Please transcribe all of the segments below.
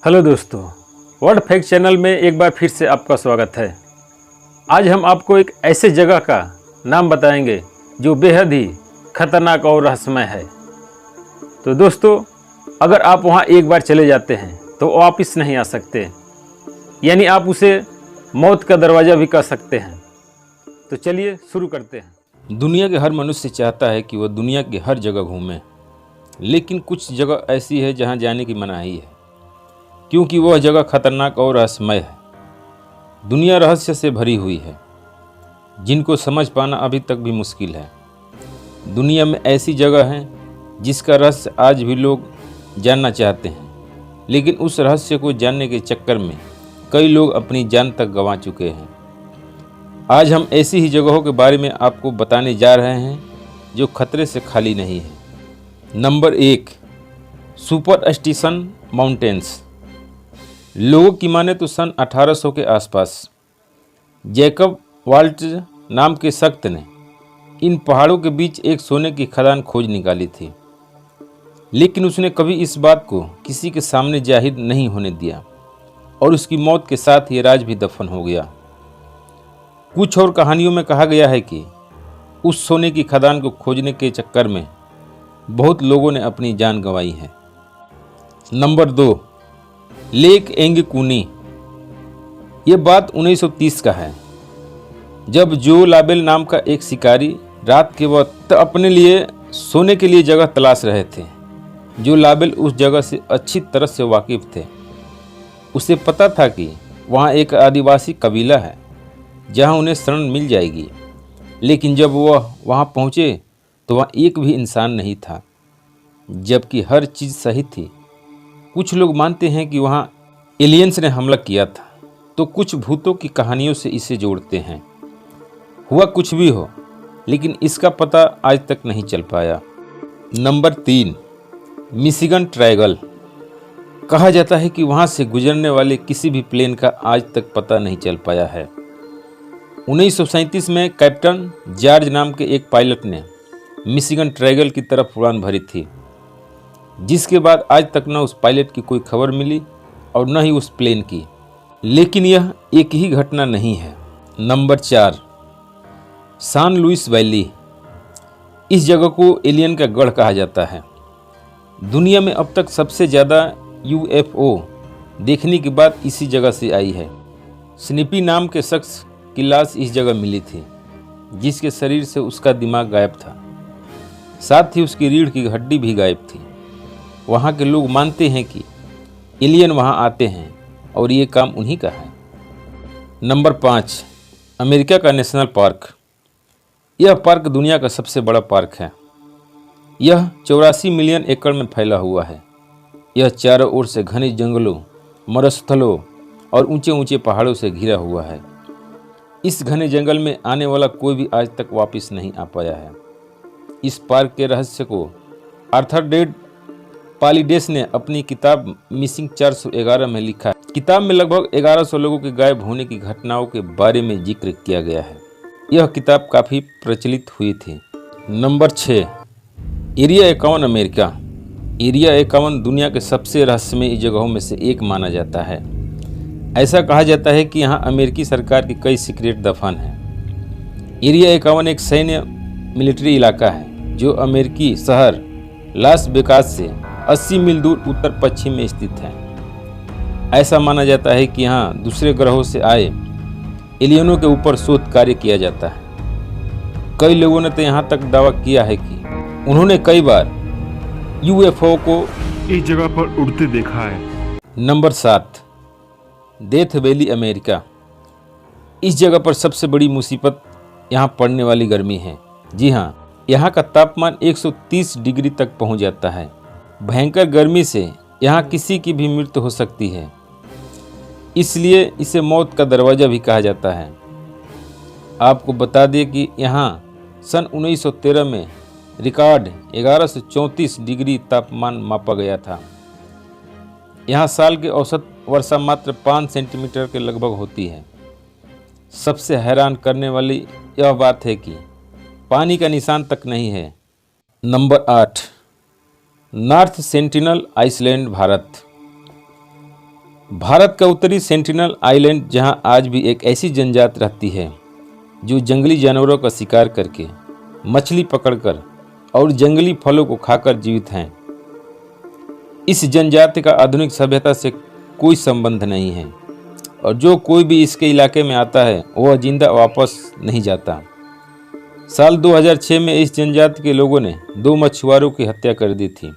Hello दोस्तों, world fact channel में एक बार फिर से आपका स्वागत है। आज हम आपको एक ऐसे जगह का नाम बताएंगे जो बेहद ही खतरनाक और रहस्यमय है। तो दोस्तों, अगर आप वहां एक बार चले जाते हैं तो वापस नहीं आ सकते, यानी आप उसे मौत का दरवाज़ा भी कह सकते हैं। तो चलिए शुरू करते हैं। दुनिया के हर मनुष्य चाहता है कि वह दुनिया की हर जगह घूमे, लेकिन कुछ जगह ऐसी है जहां जाने की मनाही है, क्योंकि वह जगह खतरनाक और रहस्यमय है। दुनिया रहस्य से भरी हुई है, जिनको समझ पाना अभी तक भी मुश्किल है। दुनिया में ऐसी जगह हैं जिसका रहस्य आज भी लोग जानना चाहते हैं, लेकिन उस रहस्य को जानने के चक्कर में कई लोग अपनी जान तक गंवा चुके हैं। आज हम ऐसी ही जगहों के बारे में आपको बताने जा रहे हैं जो खतरे से खाली नहीं है। Number 1, superstition mountains. लोगों की माने तो सन 1800 के आसपास जैकब वाल्ट नाम के शख्स ने इन पहाड़ों के बीच एक सोने की खदान खोज निकाली थी, लेकिन उसने कभी इस बात को किसी के सामने जाहिर नहीं होने दिया और उसकी मौत के साथ ये राज भी दफन हो गया। कुछ और कहानियों में कहा गया है कि उस सोने की खदान को खोजने के चक्कर में बहुत लोगों ने अपनी जान गंवाई है। नंबर 2, लेक एंगकुनी। ये बात 1930 का है, जब जो लाबेल नाम का एक शिकारी रात के वक्त अपने लिए सोने के लिए जगह तलाश रहे थे। जो लाबेल उस जगह से अच्छी तरह से वाकिफ थे। उसे पता था कि वहाँ एक आदिवासी कबीला है जहाँ उन्हें शरण मिल जाएगी, लेकिन जब वह वहाँ पहुँचे तो वहाँ एक भी इंसान नहीं था, जबकि हर चीज़ सही थी। कुछ लोग मानते हैं कि वहाँ एलियंस ने हमला किया था, तो कुछ भूतों की कहानियों से इसे जोड़ते हैं। हुआ कुछ भी हो, लेकिन इसका पता आज तक नहीं चल पाया। Number 3, Michigan triangle. कहा जाता है कि वहाँ से गुजरने वाले किसी भी प्लेन का आज तक पता नहीं चल पाया है। 1937 में कैप्टन जॉर्ज नाम के एक पायलट ने मिशिगन ट्रायंगल की तरफ उड़ान भरी थी, जिसके बाद आज तक न उस पायलट की कोई खबर मिली और न ही उस प्लेन की। लेकिन यह एक ही घटना नहीं है। नंबर 4, सान लुइस वैली। इस जगह को एलियन का गढ़ कहा जाता है। दुनिया में अब तक सबसे ज़्यादा UFO देखने के बाद इसी जगह से आई है। स्निपी नाम के शख्स की लाश इस जगह मिली थी, जिसके शरीर से उसका दिमाग गायब था, साथ ही उसकी रीढ़ की हड्डी भी गायब थी। वहाँ के लोग मानते हैं कि एलियन वहाँ आते हैं और ये काम उन्हीं का है। नंबर 5, अमेरिका का नेशनल पार्क। यह पार्क दुनिया का सबसे बड़ा पार्क है। यह 84 मिलियन एकड़ में फैला हुआ है। यह चारों ओर से घने जंगलों, मरुस्थलों और ऊंचे ऊंचे पहाड़ों से घिरा हुआ है। इस घने जंगल में आने वाला कोई भी आज तक वापस नहीं आ पाया है। इस पार्क के रहस्य को आर्थर डेड पालिडेस ने अपनी किताब मिसिंग 411 में लिखा। किताब में लगभग 1100 लोगों के गायब होने की घटनाओं के बारे में जिक्र किया गया है। यह किताब काफ़ी प्रचलित हुई थी। Number 6, area 51 America. एरिया 51 दुनिया के सबसे रहस्यमय जगहों में से एक माना जाता है। ऐसा कहा जाता है कि यहाँ अमेरिकी सरकार की कई सीक्रेट दफन हैं। एरिया 51 एक सैन्य मिलिट्री इलाका है जो अमेरिकी शहर लास वेगास से 80 मील दूर उत्तर पश्चिम में स्थित है। ऐसा माना जाता है कि यहाँ दूसरे ग्रहों से आए एलियनों के ऊपर शोध कार्य किया जाता है। कई लोगों ने तो यहाँ तक दावा किया है कि उन्होंने कई बार UFO को इस जगह पर उड़ते देखा है। Number 7, death valley America. इस जगह पर सबसे बड़ी मुसीबत यहाँ पड़ने वाली गर्मी है। जी हाँ, यहाँ का तापमान 130 डिग्री तक पहुँच जाता है। भयंकर गर्मी से यहाँ किसी की भी मृत्यु हो सकती है, इसलिए इसे मौत का दरवाज़ा भी कहा जाता है। आपको बता दें कि यहाँ सन 1913 में रिकॉर्ड 1134 डिग्री तापमान मापा गया था। यहाँ साल की औसत वर्षा मात्र 5 सेंटीमीटर के लगभग होती है। सबसे हैरान करने वाली यह बात है कि पानी का निशान तक नहीं है। Number 8, North Sentinel Island Bharat. Bharat का उत्तरी सेंटिनल आइलैंड जहां आज भी एक ऐसी जनजाति रहती है जो जंगली जानवरों का शिकार करके, मछली पकड़कर और जंगली फलों को खाकर जीवित हैं। इस जनजाति का आधुनिक सभ्यता से कोई संबंध नहीं है और जो कोई भी इसके इलाके में आता है वह जिंदा वापस नहीं जाता। साल 2006 में इस जनजाति के लोगों ने 2 मछुआरों की हत्या कर दी थी।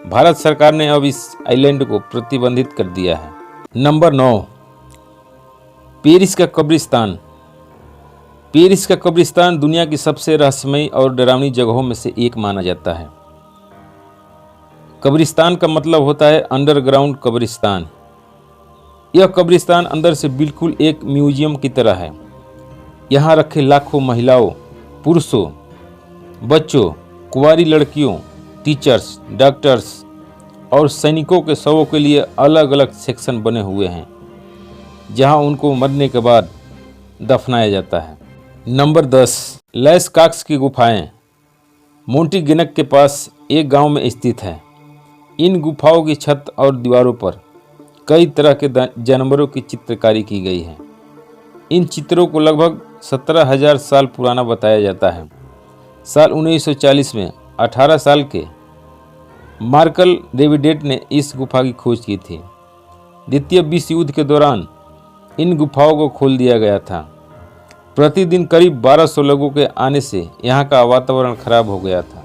भारत सरकार ने अब इस आइलैंड को प्रतिबंधित कर दिया है। नंबर 9, पेरिस का कब्रिस्तान। पेरिस का कब्रिस्तान दुनिया की सबसे रहस्यमयी और डरावनी जगहों में से एक माना जाता है। कब्रिस्तान का मतलब होता है अंडरग्राउंड कब्रिस्तान। यह कब्रिस्तान अंदर से बिल्कुल एक म्यूजियम की तरह है। यहाँ रखे लाखों महिलाओं, पुरुषों, बच्चों, कुंवारी लड़कियों, टीचर्स, डॉक्टर्स और सैनिकों के शवों के लिए अलग अलग सेक्शन बने हुए हैं जहां उनको मरने के बाद दफनाया जाता है। नंबर 10, लैस कॉक्स की गुफाएं। मोंटीगेनक के पास एक गांव में स्थित है। इन गुफाओं की छत और दीवारों पर कई तरह के जानवरों की चित्रकारी की गई है। इन चित्रों को लगभग 17,000 साल पुराना बताया जाता है। साल 1940 में 18 साल के मार्कल डेविडेट ने इस गुफा की खोज की थी। द्वितीय विश्व युद्ध के दौरान इन गुफाओं को खोल दिया गया था। प्रतिदिन करीब 1200 लोगों के आने से यहाँ का वातावरण खराब हो गया था,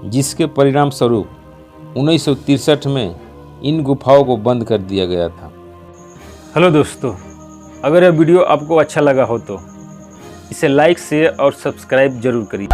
जिसके परिणाम स्वरूप 1963 में इन गुफाओं को बंद कर दिया गया था। हेलो दोस्तों, अगर यह वीडियो आपको अच्छा लगा हो तो इसे लाइक, शेयर और सब्सक्राइब जरूर करिए।